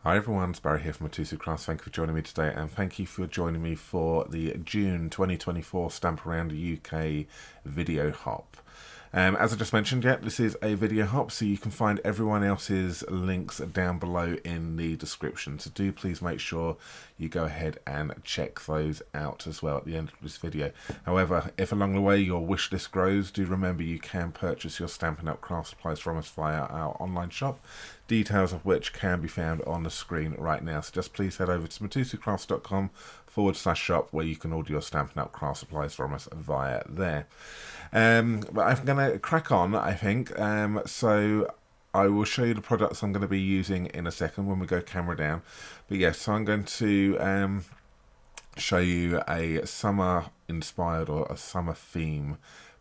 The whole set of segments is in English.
Hi everyone, it's Barry here from Mitosu Crafts. Thank you for joining me today, and thank you for joining me for the June 2024 Stamp Around UK video hop. As I just mentioned, this is a video hop, so you can find everyone else's links down below in the description. So do please make sure you go ahead and check those out as well at the end of this video. However, if along the way your wish list grows, do remember you can purchase your Stampin' Up! Craft supplies from us via our online shop, details of which can be found on the screen right now. So just please head over to mitosukcrafts.com/shop where you can order your Stampin' Up! Craft supplies from us via there. But I'm going to crack on, I think. So I will show you the products I'm going to be using in a second when we go camera down. But yes, so I'm going to show you a summer inspired or a summer theme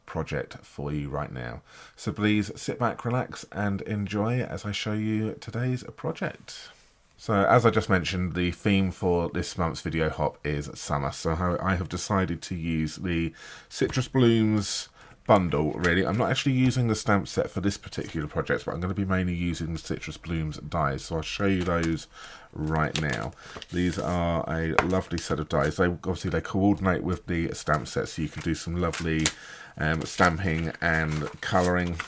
project for you right now. So please sit back, relax and enjoy as I show you today's project. So as I just mentioned, the theme for this month's video hop is summer. So I have decided to use the Citrus Blooms bundle, really. I'm not actually using the stamp set for this particular project, but I'm going to be mainly using the Citrus Blooms dies. So I'll show you those right now. These are a lovely set of dies. They coordinate with the stamp set, so you can do some lovely stamping and colouring,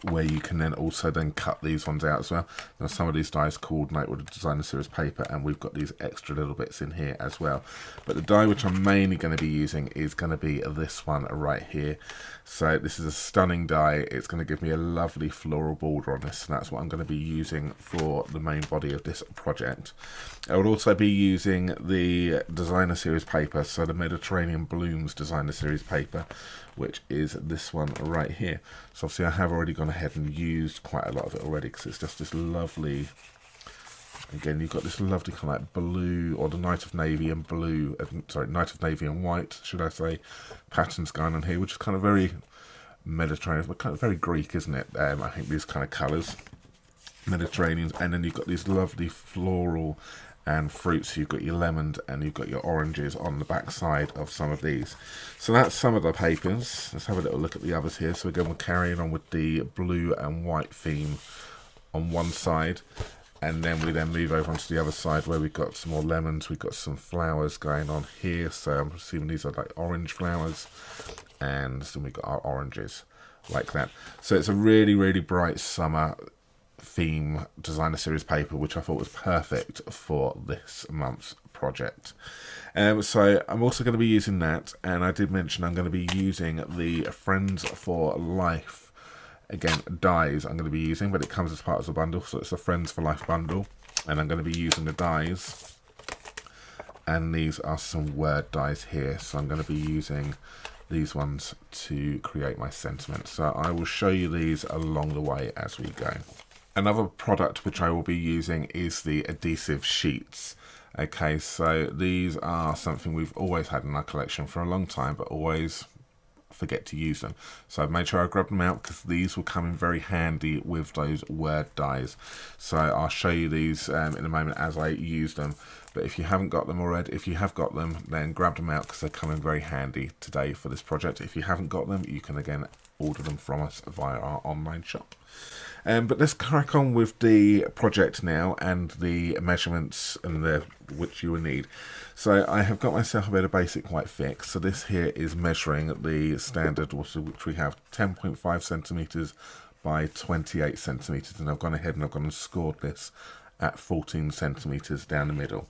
where you can then also cut these ones out as well. Now some of these dies coordinate with the designer series paper, and we've got these extra little bits in here as well. But the die which I'm mainly going to be using is going to be this one right here. So this is a stunning die. It's going to give me a lovely floral border on this, and that's what I'm going to be using for the main body of this project. I will also be using the designer series paper, so the Mediterranean Blooms designer series paper, which is this one right here. So obviously I have already gone ahead and used quite a lot of it already, because it's just this lovely, again, you've got this lovely kind of like blue, or the Night of Navy and blue, Night of Navy and white, should I say, patterns going on here, which is kind of very Mediterranean, but kind of very Greek, isn't it? I think these kind of colours, Mediterranean, and then you've got these lovely floral and fruits. You've got your lemons and you've got your oranges on the back side of some of these. So that's some of the papers. Let's have a little look at the others here. So again, we're carrying on with the blue and white theme on one side, and then we move over onto the other side where we've got some more lemons. We've got some flowers going on here, so I'm assuming these are like orange flowers, and then we've got our oranges like that. So it's a really, really bright summer theme designer series paper, which I thought was perfect for this month's project. So I'm also going to be using that, and I did mention I'm going to be using the Friends for Life, again, dies I'm going to be using, but it comes as part of the bundle, so it's a Friends for Life bundle, and I'm going to be using the dies, and these are some word dies here, so I'm going to be using these ones to create my sentiment. So I will show you these along the way as we go. Another product which I will be using is the adhesive sheets. Okay, so these are something we've always had in our collection for a long time, but always forget to use them. So I've made sure I grab them out, because these will come in very handy with those word dies. So I'll show you these in a moment as I use them. But if you haven't got them already, if you have got them, then grab them out, because they come in very handy today for this project. If you haven't got them, you can again order them from us via our online shop. But let's crack on with the project now and the measurements and which you will need. So I have got myself a bit of basic white fix. So this here is measuring the standard, which we have 10.5 centimeters by 28 centimeters, and I've gone ahead and I've gone and scored this at 14 centimeters down the middle.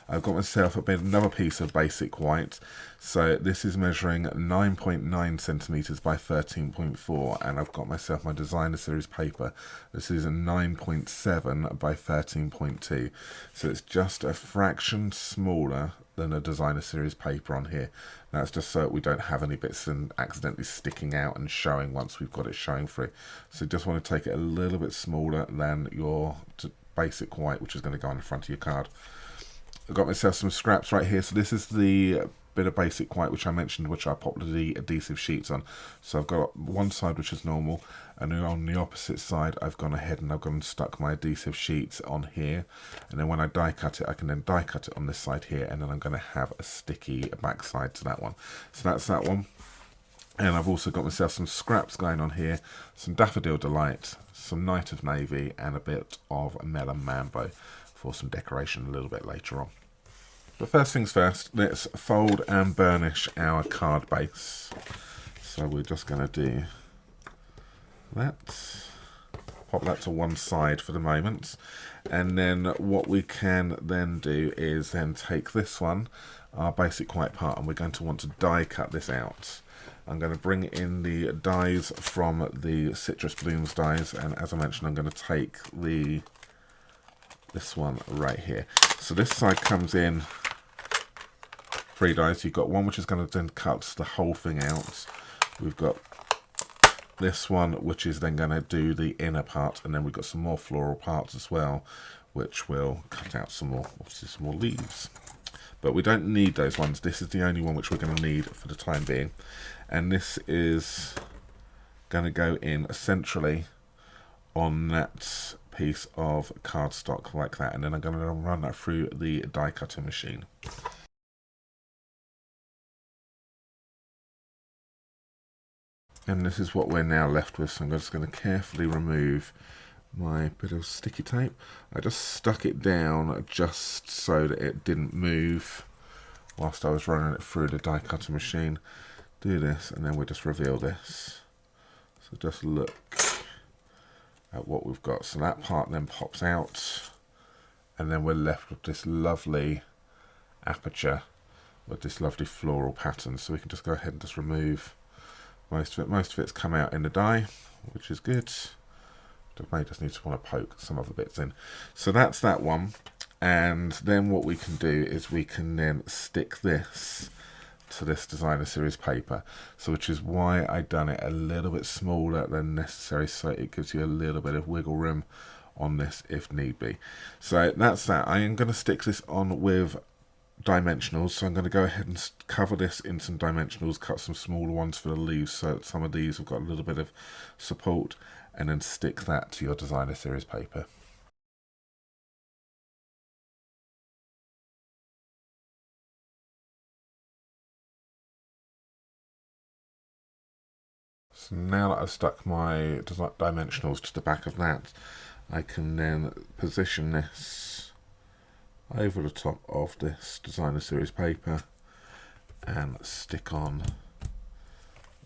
I've got myself another piece of basic white. So this is measuring 9.9 centimeters by 13.4, and I've got myself my designer series paper. This is a 9.7 by 13.2. So it's just a fraction smaller than a designer series paper on here. That's just so that we don't have any bits and accidentally sticking out and showing once we've got it showing through. So just want to take it a little bit smaller than your basic white, which is going to go on the front of your card. I've got myself some scraps right here. So this is the bit of basic white which I mentioned, which I popped the adhesive sheets on. So I've got one side which is normal, and then on the opposite side I've gone ahead and I've gone and stuck my adhesive sheets on here, and then when I die cut it, I can then die cut it on this side here, and then I'm going to have a sticky back side to that one. So that's that one. And I've also got myself some scraps going on here, some Daffodil Delight, some Night of Navy, and a bit of Melon Mambo for some decoration a little bit later on. But first things first, let's fold and burnish our card base. So we're just going to do that. Pop that to one side for the moment. And then what we can then do is then take this one, our basic white part, and we're going to want to die cut this out. I'm going to bring in the dies from the Citrus Blooms dies, and as I mentioned, I'm going to take this one right here. So this side comes in 3 dies. You've got one which is going to then cut the whole thing out. We've got this one which is then going to do the inner part, and then we've got some more floral parts as well, which will cut out some more, obviously some more leaves. But we don't need those ones. This is the only one which we're going to need for the time being. And this is going to go in centrally on that piece of cardstock like that. And then I'm going to run that through the die cutting machine. And this is what we're now left with. So I'm just going to carefully remove my bit of sticky tape. I just stuck it down just so that it didn't move whilst I was running it through the die cutting machine. Do this, and then we just reveal this. So just look at what we've got. So that part then pops out, and then we're left with this lovely aperture with this lovely floral pattern. So we can just go ahead and just remove most of it. Most of it's come out in the die, which is good. I may just need to want to poke some other bits in. So that's that one. And then what we can do is we can then stick this to this designer series paper. So which is why I done it a little bit smaller than necessary, so it gives you a little bit of wiggle room on this if need be. So that's that. I am going to stick this on with dimensionals, so I'm going to go ahead and cover this in some dimensionals, cut some smaller ones for the leaves so that some of these have got a little bit of support, and then stick that to your designer series paper. So now that I've stuck my dimensionals to the back of that, I can then position this over the top of this designer series paper and stick on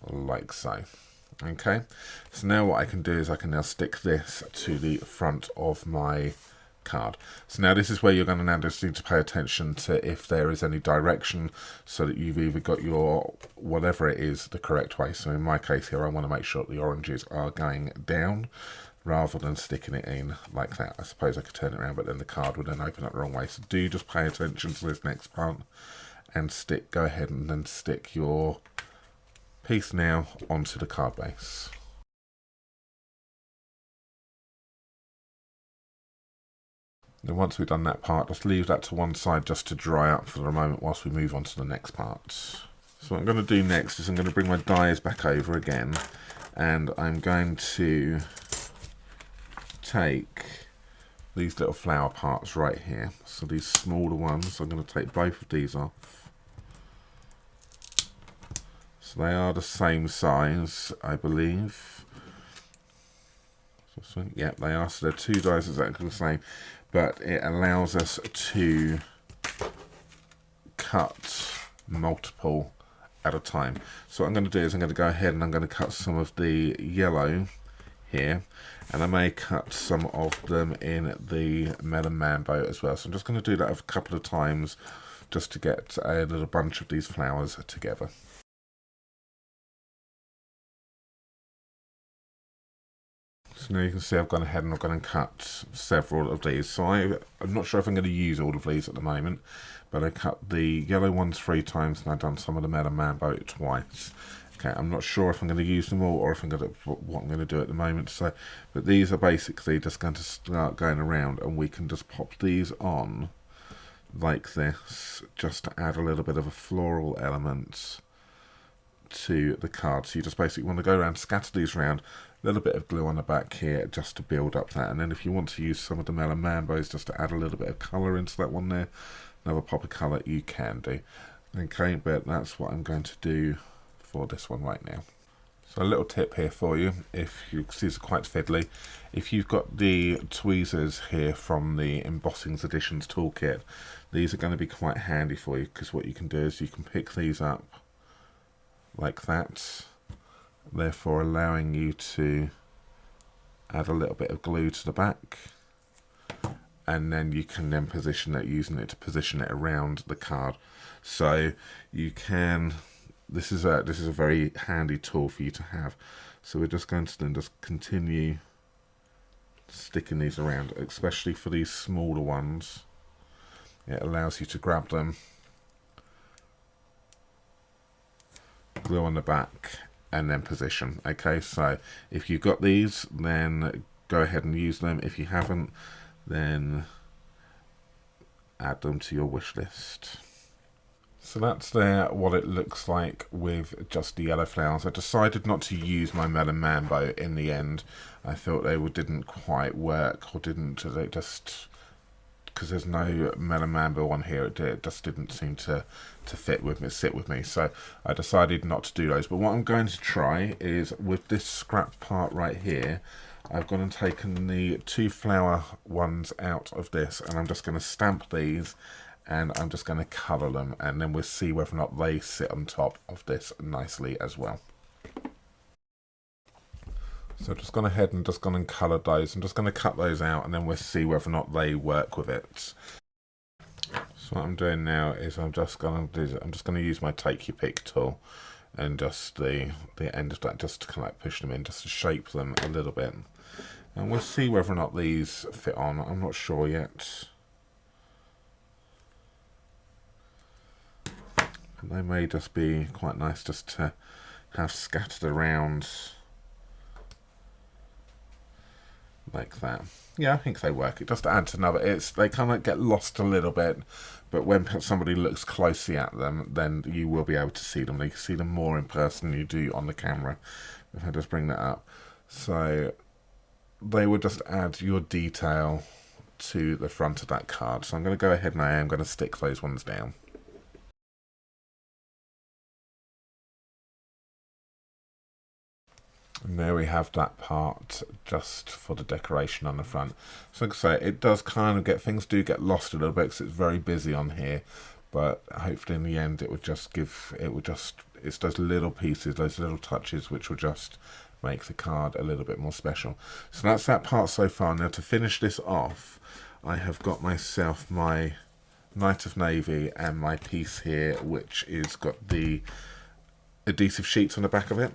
like so. Okay, so now what I can do is I can now stick this to the front of my card. So now this is where you're going to now just need to pay attention to if there is any direction, so that you've either got your whatever it is the correct way. So in my case here, I want to make sure the oranges are going down rather than sticking it in like that. I suppose I could turn it around, but then the card would then open up the wrong way. So do just pay attention to this next part and go ahead and then stick your piece now onto the card base. Then once we've done that part, just leave that to one side just to dry up for the moment whilst we move on to the next part. So what I'm going to do next is I'm going to bring my dies back over again, and I'm going to take these little flower parts right here. So these smaller ones, I'm going to take both of these off. So they are the same size, I believe. So, yeah, they are. So they're 2 dies exactly the same, but it allows us to cut multiple at a time. So what I'm going to do is I'm going to go ahead and I'm going to cut some of the yellow here, and I may cut some of them in the Melon Mambo as well. So I'm just going to do that a couple of times just to get a little bunch of these flowers together. So now you can see I've gone ahead and I've gone and cut several of these. So I'm not sure if I'm going to use all of these at the moment, but I cut the yellow ones 3 times and I've done some of the Melon Mambo twice. Okay, I'm not sure if I'm going to use them all or if I'm going to what I'm going to do at the moment. So, but these are basically just going to start going around, and we can just pop these on like this, just to add a little bit of a floral element to the card. So you just basically want to go around, scatter these around, a little bit of glue on the back here just to build up that, and then if you want to use some of the Melon Mambos just to add a little bit of colour into that one there, another pop of colour, you can do. Okay, but that's what I'm going to do for this one right now. So a little tip here for you, if you see these are quite fiddly, if you've got the tweezers here from the Embossings Editions toolkit, these are going to be quite handy for you, because what you can do is you can pick these up like that, therefore allowing you to add a little bit of glue to the back, and then you can then position it, using it to position it around the card. So you can, this is a very handy tool for you to have. So we're just going to then just continue sticking these around, especially for these smaller ones. It allows you to grab them, glue on the back, and then position. Okay, so if you've got these, then go ahead and use them. If you haven't, then add them to your wish list. So that's what it looks like with just the yellow flowers. I decided not to use my Melon Mambo in the end. I thought they didn't quite work, or they just, because there's no Melon Mambo on here, it just didn't seem to sit with me. So I decided not to do those. But what I'm going to try is with this scrap part right here, I've gone and taken the 2 flower ones out of this, and I'm just going to stamp these, and I'm just going to colour them, and then we'll see whether or not they sit on top of this nicely as well. So I've just gone ahead and just gone and coloured those. I'm just going to cut those out, and then we'll see whether or not they work with it. So what I'm doing now is I'm just going to use my Take Your Pick tool, and just the end of that, just to kind of like push them in, just to shape them a little bit. And we'll see whether or not these fit on. I'm not sure yet. And they may just be quite nice just to have scattered around like that. Yeah, I think they work. It just adds another, they kind of get lost a little bit, but when somebody looks closely at them, then you will be able to see them. You can see them more in person than you do on the camera. If I just bring that up. So they would just add your detail to the front of that card. So I'm going to go ahead and I am going to stick those ones down. And there we have that part just for the decoration on the front. So like I say, it does kind of things do get lost a little bit because it's very busy on here, but hopefully in the end it's those little pieces, those little touches which will just make the card a little bit more special. So that's that part so far. Now to finish this off, I have got myself my Night of Navy and my piece here, which is got the adhesive sheets on the back of it.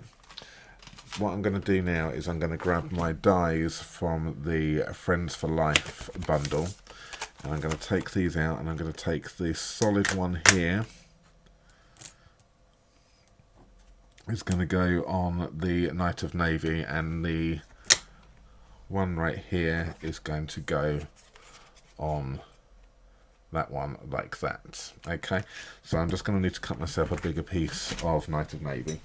What I'm going to do now is I'm going to grab my dies from the Friends for Life bundle, and I'm going to take these out, and I'm going to take the solid one here. It's going to go on the Night of Navy, and the one right here is going to go on that one like that. Okay, so I'm just going to need to cut myself a bigger piece of Night of Navy.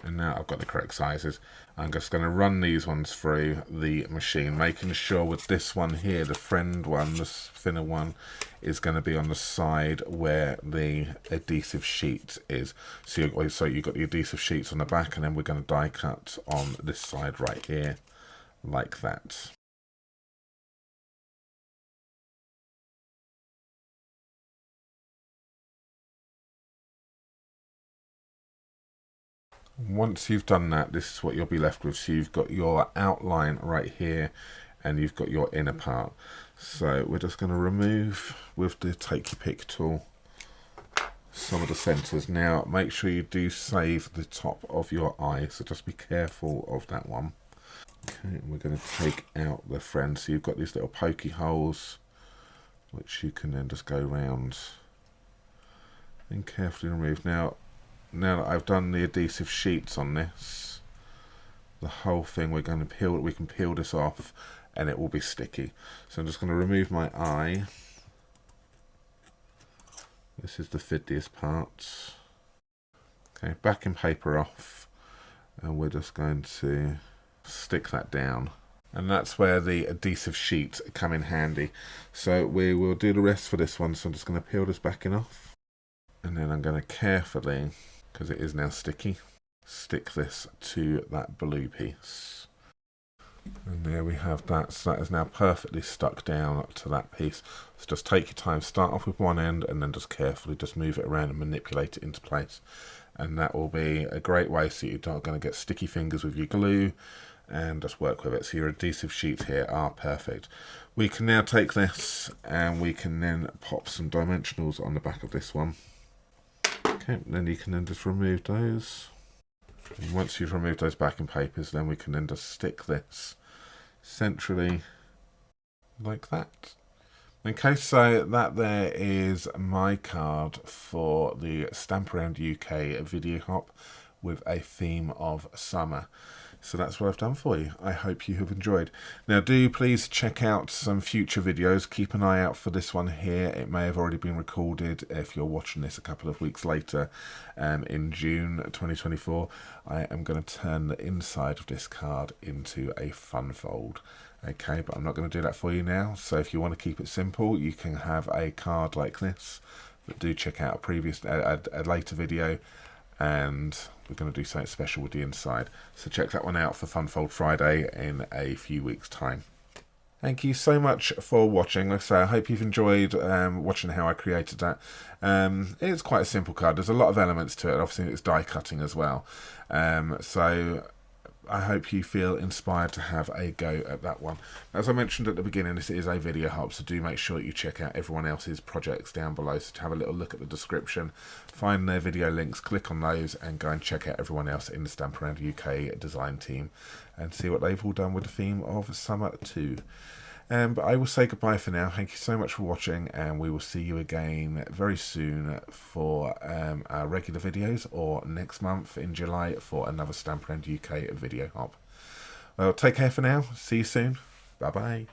And now I've got the correct sizes. I'm just going to run these ones through the machine, making sure with this one here, the friend one, the thinner one, is going to be on the side where the adhesive sheet is. So you've got the adhesive sheets on the back, and then we're going to die cut on this side right here, like that. Once you've done that, this is what you'll be left with. So you've got your outline right here, and you've got your inner part. So we're just going to remove with the Take Your Pick tool some of the centers. Now make sure you do save the top of your eye, so just be careful of that one. Okay, and we're going to take out the friend. So you've got these little pokey holes, which you can then just go around and carefully remove. Now that I've done the adhesive sheets on this, the whole thing, we can peel this off, and it will be sticky. So I'm just going to remove my eye. This is the fiddliest part. Okay, backing paper off, and we're just going to stick that down. And that's where the adhesive sheets come in handy. So we will do the rest for this one. So I'm just going to peel this backing off, and then I'm going to carefully, because it is now sticky, stick this to that blue piece. And there we have that. So that is now perfectly stuck down to that piece. So just take your time, start off with one end and then just carefully just move it around and manipulate it into place. And that will be a great way so you're not going to get sticky fingers with your glue, and just work with it. So your adhesive sheets here are perfect. We can now take this and we can then pop some dimensionals on the back of this one. Okay, then you can then just remove those. And once you've removed those backing papers, then we can then just stick this centrally like that. Okay, so that there is my card for the Stamp Around UK video hop with a theme of summer. So that's what I've done for you. I hope you have enjoyed. Now do please check out some future videos. Keep an eye out for this one here. It may have already been recorded if you're watching this a couple of weeks later. In June 2024, I am going to turn the inside of this card into a fun fold. Okay, but I'm not going to do that for you now. So if you want to keep it simple, you can have a card like this. But do check out a later video, and we're going to do something special with the inside. So check that one out for Fun Fold Friday in a few weeks' time. Thank you so much for watching. Like I say, I hope you've enjoyed watching how I created that. It's quite a simple card. There's a lot of elements to it. Obviously, it's die cutting as well. So I hope you feel inspired to have a go at that one. As I mentioned at the beginning, this is a video hop, so do make sure you check out everyone else's projects down below. So to have a little look at the description, find their video links, click on those, and go and check out everyone else in the Stamp Around UK design team and see what they've all done with the theme of summer too. But I will say goodbye for now. Thank you so much for watching, and we will see you again very soon for our regular videos, or next month in July for another Stamp Around UK video hop. Well, take care for now. See you soon. Bye bye.